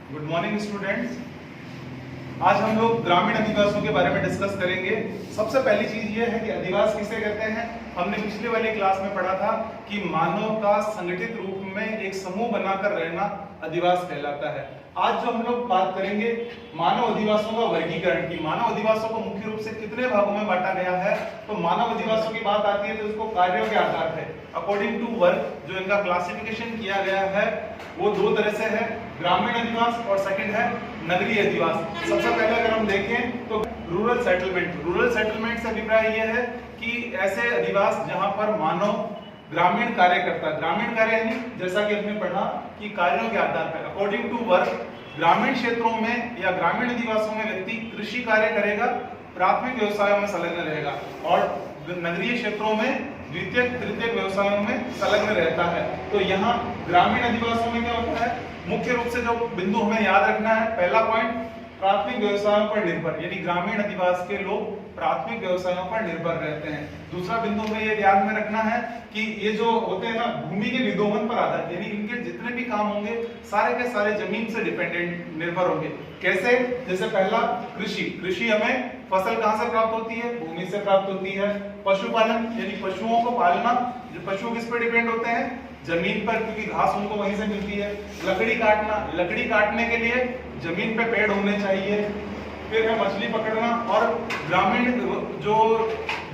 Good morning students. आज हम लोग ग्रामीण अधिवासों के बारे में डिस्कस करेंगे। सबसे पहली चीज ये है कि अधिवास किसे कहते हैं। हमने पिछले वाली क्लास में पढ़ा था कि मानव का संगठित रूप में एक समूह बनाकर रहना अधिवास कहलाता है। आज जो हम लोग बात करेंगे मानव अधिवासों का वर्गीकरण की। मानव अधिवासों को मुख्य रूप से कितने भागों में बांटा गया है। तो मानव अधिवासों की बात आती है तो उसको कार्यों के आधार पर अकॉर्डिंग टू वर्क जो इनका क्लासिफिकेशन किया गया है वो दो तरह से है, ग्रामीण अधिवास और सेकंड है नगरीय अधिवास। सबसे पहले अगर हम देखें तो रूरल सेटलमेंट से अभिप्राय यह है कि ऐसे अधिवास जहां पर मानव ग्रामीण कार्य करता है। ग्रामीण कार्य यानी जैसा कि हमने पढ़ा कि कार्यों के आधार पर अकॉर्डिंग टू वर्क ग्रामीण क्षेत्रों में या ग्रामीण अधिवासों में व्यक्ति कृषि कार्य करेगा, प्राथमिक व्यवसायों में संलग्न रहेगा और नगरीय क्षेत्रों में द्वितीयक तृतीयक व्यवसायों में संलग्न रहता है। तो यहाँ ग्रामीण अधिवासों में क्या होता है, मुख्य रूप से जो बिंदु हमें याद रखना है, पहला पॉइंट प्राथमिक व्यवसायों पर निर्भर, यानी ग्रामीण अधिवास के लोग प्राथमिक व्यवसायों पर निर्भर रहते हैं। दूसरा बिंदु हमें ये ध्यान में रखना है कि ये जो होते हैं ना भूमि के विदोहन पर आधारित, यानी इनके जितने भी काम होंगे सारे के सारे जमीन से डिपेंडेंट निर्भर होंगे। कैसे? जैसे पहला कृषि हमें फसल कहां से प्राप्त होती है, भूमि से प्राप्त होती है। पशुपालन यानी पशुओं को पालना, जो पशु किस पर डिपेंड होते हैं, जमीन पर, क्योंकि घास उनको वहीं से मिलती है। लकड़ी काटने के लिए जमीन पे पेड़ होने चाहिए। फिर है मछली पकड़ना और ग्रामीण जो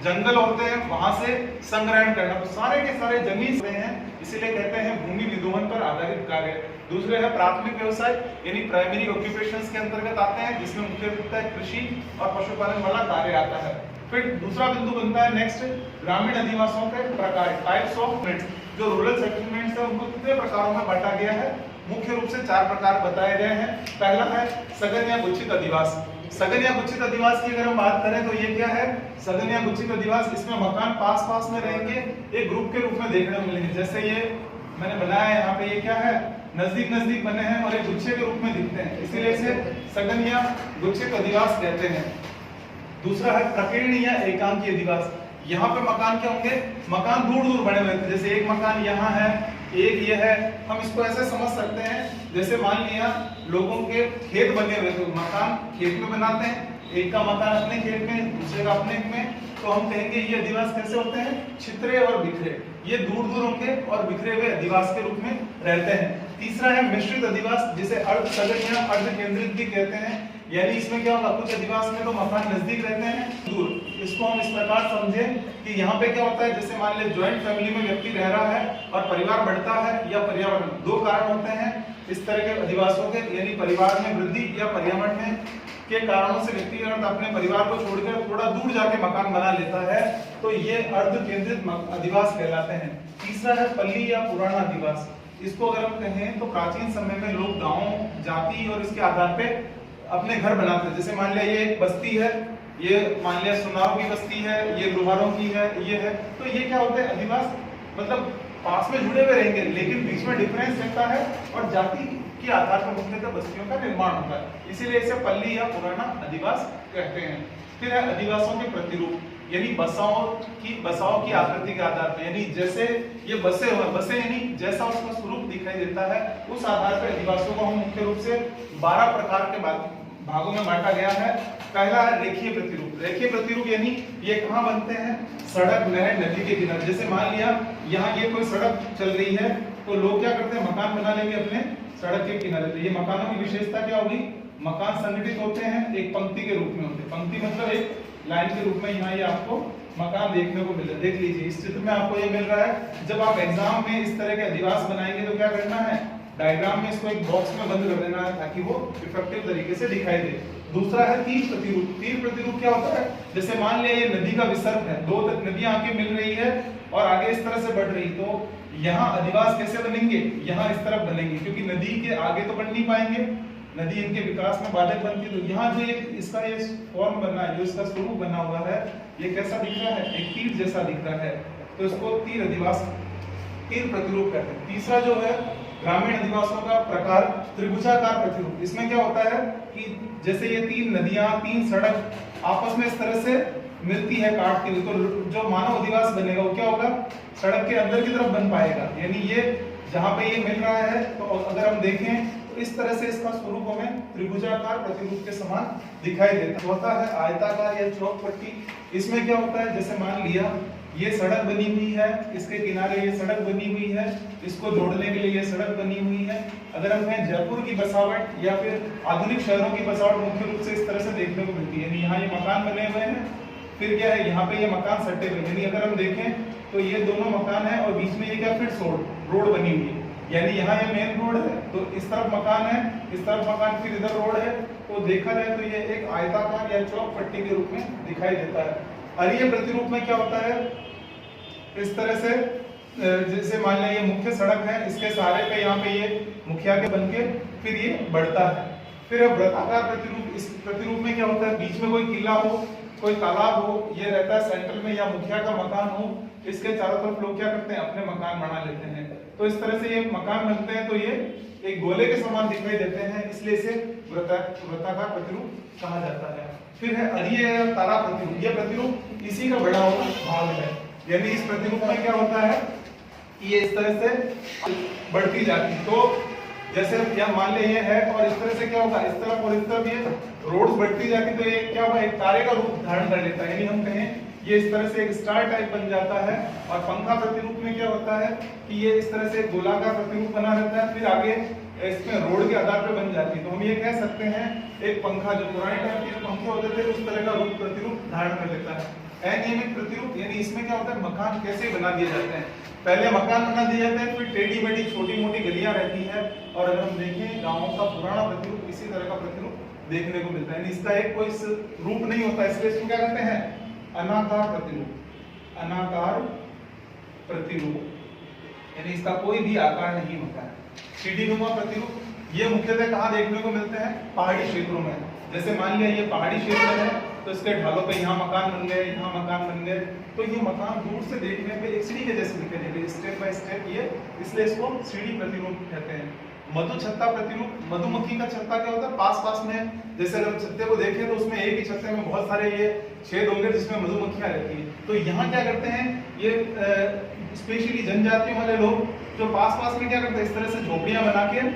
जंगल होते हैं वहां से संग्रहण करना। तो सारे के सारे जमीन से हैं, इसीलिए कहते हैं भूमि विदोहन पर आधारित कार्य। दूसरे है प्राथमिक व्यवसाय यानी प्राइमरी ऑक्यूपेशंस के अंतर्गत आते हैं, जिसमें मुख्य रूप से कृषि और पशुपालन वाला कार्य आता है। फिर दूसरा बिंदु बनता है नेक्स्ट ग्रामीण अधिवासों के प्रकार, टाइप्स ऑफ सेटलमेंट्स। जो रूरल सेटलमेंट्स है उनको कितने प्रकारों में बांटा गया है, मुख्य रूप से 4 प्रकार बताए गए हैं। पहला है सघन या गुच्छित अधिवास। सघन या गुच्छित अधिवास की अगर हम बात करें तो ये क्या है, सघन या गुच्छित अधिवास, इसमें मकान पास पास में रहेंगे, एक ग्रुप के रूप में देखने को मिलेंगे। जैसे ये मैंने बनाया है यहाँ पे, ये क्या है, नजदीक बने हैं और एक गुच्छे के रूप में दिखते हैं, इसीलिए इसे सघन या गुच्छित अधिवास कहते हैं। दूसरा है प्रकीर्ण या एकांकी अधिवास। यहाँ पे मकान क्या होंगे, मकान दूर दूर बने हुए थे। जैसे एक मकान यहाँ है, एक ये है। हम इसको ऐसे समझ सकते हैं जैसे मान लिया लोगों के खेत बने हुए थे, मकान खेत में बनाते हैं, एक का मकान अपने खेत में, दूसरे का अपने में, तो हम कहेंगे ये अधिवास कैसे होते हैं, छितरे और बिखरे। ये दूर दूर होंगे और बिखरे हुए अधिवास के रूप में रहते हैं। तीसरा है मिश्रित अधिवास, जिसे अर्ध सघन या अर्ध केंद्रित भी कहते हैं। यानी इसमें क्या होगा, कुछ अधिवास में तो मकान नजदीक रहते हैं, दूर। इसको हम इस प्रकार समझें कि यहाँ पे क्या होता है, जैसे मान ले ज्वाइंट फैमिली में व्यक्ति रह रहा है और परिवार बढ़ता है या पर्यावरण, दो कारण होते हैं इस तरह के अधिवासों के, यानी परिवार में वृद्धि या पर्यावरण में के कारणों से व्यक्ति अपने परिवार को छोड़कर थोड़ा दूर जाके मकान बना लेता है, तो ये अर्ध केंद्रित अधिवास कहलाते हैं। तीसरा है पल्ली या पुराना अधिवास। इसको अगर हम कहें तो प्राचीन समय में लोग गाँव, जाति और इसके आधार पे अपने घर बनाते हैं। जैसे मान लिया ये एक बस्ती है, ये मान लिया सुनारों की बस्ती है, ये लोहारों की है, ये है, तो ये क्या होते हैं अधिवास, मतलब पास में जुड़े हुए रहेंगे लेकिन बीच में डिफरेंस रहता है और जाति के आधार पर मुख्यतः बस्तियों का निर्माण होता है, इसीलिए इसे पल्ली या पुराना अधिवास कहते हैं। फिर है अधिवासों के प्रतिरूप, यानी बसाओं की आकृति के आधार पर, यानी जैसे ये बसे यानी जैसा उसका स्वरूप दिखाई देता है उस आधार पर अधिवासों को हम मुख्य रूप से 12 प्रकार के भागों में बांटा गया है। पहला है रेखीय प्रतिरूप। रेखीय प्रतिरूप यानी ये कहाँ बनते हैं, सड़क, नहर, नदी के किनारे। जैसे मान लिया यहाँ ये कोई सड़क चल रही है तो लोग क्या करते हैं, मकान बना लेंगे अपने सड़क के किनारे। तो ये मकानों की विशेषता क्या होगी, मकान संगठित होते हैं, एक पंक्ति के रूप में होते हैं। पंक्ति मतलब एक लाइन के रूप में यहाँ ये आपको मकान देखने को मिल रहा है। देख लीजिए इस चित्र में आपको ये मिल रहा है। जब आप एग्जाम में इस तरह के अधिवास बनाएंगे तो क्या करना है, डायग्राम में इसको एक बॉक्स में बंद कर देना है ताकि वो इफेक्टिव तरीके से दिखाई दे। दूसरा है तीर प्रतिरूप। तीर प्रतिरूप क्या होता है, जैसे मान लिया ये नदी का विसर्ग है, दो नदियां आके मिल रही है और आगे इस तरह से बढ़ रही, तो यहाँ अधिवास कैसे बनेंगे, यहाँ इस तरफ बनेंगे, क्योंकि नदी के आगे तो बढ़ नहीं पाएंगे, नदी इनके विकास में बाधक बनती है। तो यहाँ जो इसका ये फॉर्म बना है, जो इसका स्वरूप बना हुआ है, ये कैसा दिख रहा है, एक तीर जैसा दिख रहा है, तो इसको तीर अधिवास, तीर प्रतिरूप कहते हैं। तीसरा जो है ग्रामीण अधिवासों का प्रकार त्रिभुजाकार प्रतिरूप। इसमें क्या होता है कि जैसे ये 3 नदियां, 3 सड़क आपस में इस तरह से मिलती है काट के, तो जो मानव अधिवास बनेगा वो क्या होगा, सड़क के अंदर की तरफ बन पाएगा। यानी ये जहाँ पे ये मिल रहा है, तो अगर हम देखें तो इस तरह से इसका स्वरूप हमें त्रिभुजाकार प्रतिरूप के समान दिखाई देता होता है। आयताकार या चौक पट्टी, इसमें क्या होता है, जैसे मान लिया ये सड़क बनी हुई है, इसके किनारे ये सड़क बनी हुई है, इसको जोड़ने के लिए ये सड़क बनी हुई है। अगर हम कहें जयपुर की बसावट या फिर आधुनिक शहरों की बसावट मुख्य रूप से इस तरह से देखने को मिलती है। यहाँ ये मकान बने हुए हैं, फिर क्या है, यहाँ पे ये मकान सटे हुए, यानी अगर हम देखें तो ये दोनों मकान है और बीच में ये क्या, फिर रोड बनी हुई है, यानी यहाँ ये मेन रोड है, तो इस तरफ मकान है, इस तरफ मकान, फिर इधर रोड है। तो देखा जाए तो ये एक आयताकार या चौक पट्टी के रूप में दिखाई देता है। और ये प्रतिरूप में क्या होता है, इस तरह से जैसे मान लें ये मुख्य सड़क है, इसके सहारे पे यहाँ पे ये मुखिया के बनके फिर ये बढ़ता है। फिर वृत्ताकार प्रतिरूप, इस प्रतिरूप में क्या होता है, बीच में कोई किला हो, कोई तालाब हो, ये रहता है सेंटर में, या मुखिया का मकान हो, इसके चारों तरफ लोग क्या करते हैं, अपने मकान बना लेते हैं। तो इस तरह से ये मकान बनते हैं, तो ये एक गोले के समान दिखाई देते हैं, इसलिए इसे वृत्ताकार प्रतिरूप कहा जाता है। फिर है अरीय तारा प्रतिरूप, ये प्रतिरूप इसी का बड़ा हुआ भाग है, यानी इस प्रतिरूप में क्या होता है कि ये इस तरह से बढ़ती जाती, तो जैसे यहाँ मान ले ये है, और इस तरह से क्या होगा, इस तरफ और इस तरफ ये रोड्स बढ़ती जाती, तो ये क्या होगा, एक तारे का रूप धारण कर लेता है, यानी हम कहें ये इस तरह से एक स्टार टाइप बन जाता है। और पंखा प्रतिरूप में क्या होता है कि ये इस तरह से गोलाकार प्रतिरूप बना रहता है, फिर आगे इसमें रोड के आधार पर बन जाती है। तो हम ये कह सकते हैं एक पंखा, जो पुराने टाइप के पंखे होते थे, उस तरह का रूप प्रतिरूप धारण कर लेता है। अनियमित प्रतिरूप, यानी इसमें क्या होता है, मकान कैसे बना दिए जाते हैं, पहले मकान बना दिए जाते हैं, फिर टेढ़ी मेढ़ी छोटी मोटी गलियां रहती है। और अगर हम देखें गाँव का पुराना प्रतिरूप, इसी तरह का प्रतिरूप देखने को मिलता है, इसका एक कोई रूप नहीं होता, इसलिए इसको क्या कहते हैं, अनाकार प्रतिरूप। अनाकार प्रतिरूप, यानी इसका कोई भी आकार नहीं होता है। सीढ़ीनुमा प्रतिरूप, ये मुख्यतः कहाँ देखने को मिलते हैं, पहाड़ी क्षेत्रों में। जैसे मान लिया ये पहाड़ी क्षेत्र है, तो इसके ढालों पे यहाँ मकान बन गए, यहाँ मकान बन गए, तो ये मकान दूर से देखने पे एक सीढ़ी के जैसे दिखाई देंगे, स्टेप बाय स्टेप ये, इसलिए इसको सीढ़ी प्रतिरूप कहते हैं। मधु छत्ता प्रतिरूप, मधुमक्खी का छत्ता क्या होता है, पास पास में, जैसे अगर छत्ते को देखें तो उसमें एक ही छत्ते में बहुत सारे ये छेद होंगे जिसमें मधुमक्खियां रहती है। तो यहाँ क्या करते हैं, ये स्पेशली जनजातियों वाले लोग जो पास पास में क्या करते हैं, इस तरह से झोपड़ियां बना के,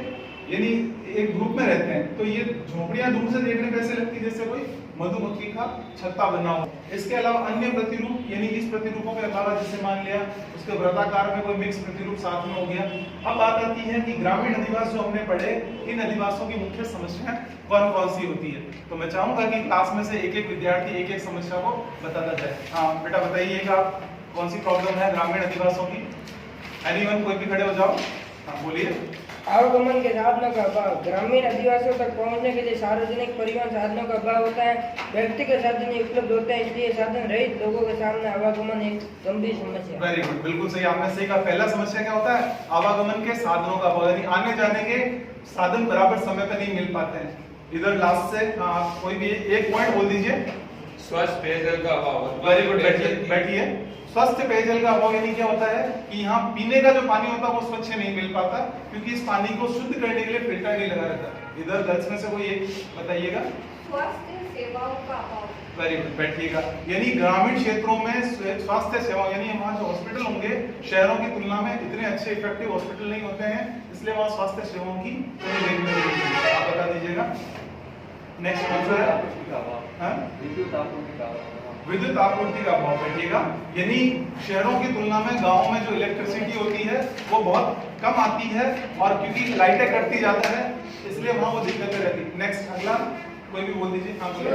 यानी एक ग्रुप में रहते हैं, तो ये झोपड़ियां दूर से देखने में ऐसे लगती है जैसे कोई मधुमक्खी का छत्ता बना हो। इसके अलावा अन्य प्रतिरूप, यानी इस प्रतिरूपों के अलावा जैसे मान लिया उसके वृत्ताकार में कोई मिक्स प्रतिरूप साथ में हो गया। अब बात आती है कि ग्रामीण अधिवास जो हमने पढ़े, इन अधिवासों की मुख्य समस्याएं कौन कौन सी होती है। तो मैं चाहूंगा कि क्लास में से एक एक विद्यार्थी एक एक समस्या को बताता जाए। हाँ बेटा बताइएगा, कौन सी प्रॉब्लम है ग्रामीण अधिवासों की। एनीवन, कोई भी खड़े हो जाओ, हाँ बोलिए। आवागमन के साधनों का अभाव, ग्रामीण अधिवासियों तक पहुंचने के लिए सार्वजनिक परिवहन साधनों का अभाव होता है। व्यक्तिगत साधन नहीं उपलब्ध होते हैं, इसलिए साधन रहित लोगों के सामने आवागमन एक गंभीर समस्या है। वेरी गुड, बिल्कुल सही, आपने सही कहा। पहला समस्या क्या होता है, आवागमन के साधनों का अभाव, यानी आने जाने के साधन बराबर समय पर नहीं मिल पाते हैं। इधर लास्ट से आप कोई भी एक पॉइंट बोल दीजिए। स्वच्छ पेयजल का अभाव। वेरी गुड, बैठिए। स्वस्थ पेयजल का अभाव यानी क्या होता है कि यहाँ पीने का जो पानी होता है वो स्वच्छ नहीं मिल पाता, क्योंकि इस पानी को शुद्ध करने के लिए फिल्टर नहीं लगा रहता। इधर गर्ल्स में से कोई एक बताइएगा। स्वास्थ्य सेवाओं का अभाव। वेरी गुड, बैठिएगा। यानी ग्रामीण क्षेत्रों में स्वास्थ्य सेवा, यानी वहाँ जो हॉस्पिटल होंगे शहरों की तुलना में इतने अच्छे इफेक्टिव हॉस्पिटल नहीं होते हैं, इसलिए वहाँ स्वास्थ्य सेवाओं की कमी देखने को मिलती है। आप बता दीजिएगा। नेक्स्ट आंसर है विद्युत आपूर्ति का अभाव। बैठिएगा, यानी शहरों की तुलना में गाँव में जो इलेक्ट्रिसिटी होती है वो बहुत कम आती है, और क्योंकि लाइटें कटती जाता है इसलिए वहाँ वो दिक्कतें रहती। नेक्स्ट अगला कोई भी बोल दीजिए। हाँ बोलिए।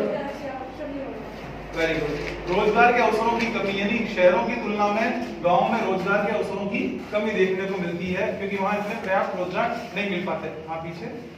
वेरी गुड, रोजगार के अवसरों की कमी, यानी शहरों की तुलना में गाँव में रोजगार के अवसरों की कमी देखने को मिलती है, क्योंकि वहाँ इतने पर्याप्त रोजगार नहीं मिल पाते। हाँ पीछे।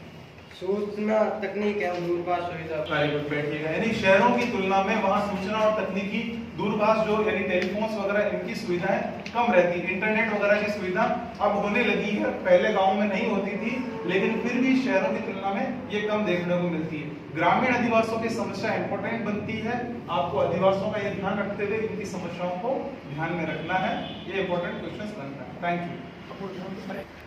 सूचना तकनीक एवं दूरभाष सुविधा। वेरी गुड, बैठिएगा। यानी शहरों की तुलना में वहाँ सूचना और तकनीकी दूरभाष जो यानी टेलीफोन्स वगैरह इनकी सुविधाएं कम रहती है। इंटरनेट वगैरह की सुविधा अब होने लगी है, पहले गांव में नहीं होती थी, लेकिन फिर भी शहरों की तुलना में ये कम देखने को मिलती है। ग्रामीण अधिवासों की समस्या इंपॉर्टेंट बनती है, आपको अधिवासों का ये ध्यान रखते हुए इनकी समस्याओं को ध्यान में रखना है, ये इंपॉर्टेंट क्वेश्चन बनता है। Thank you.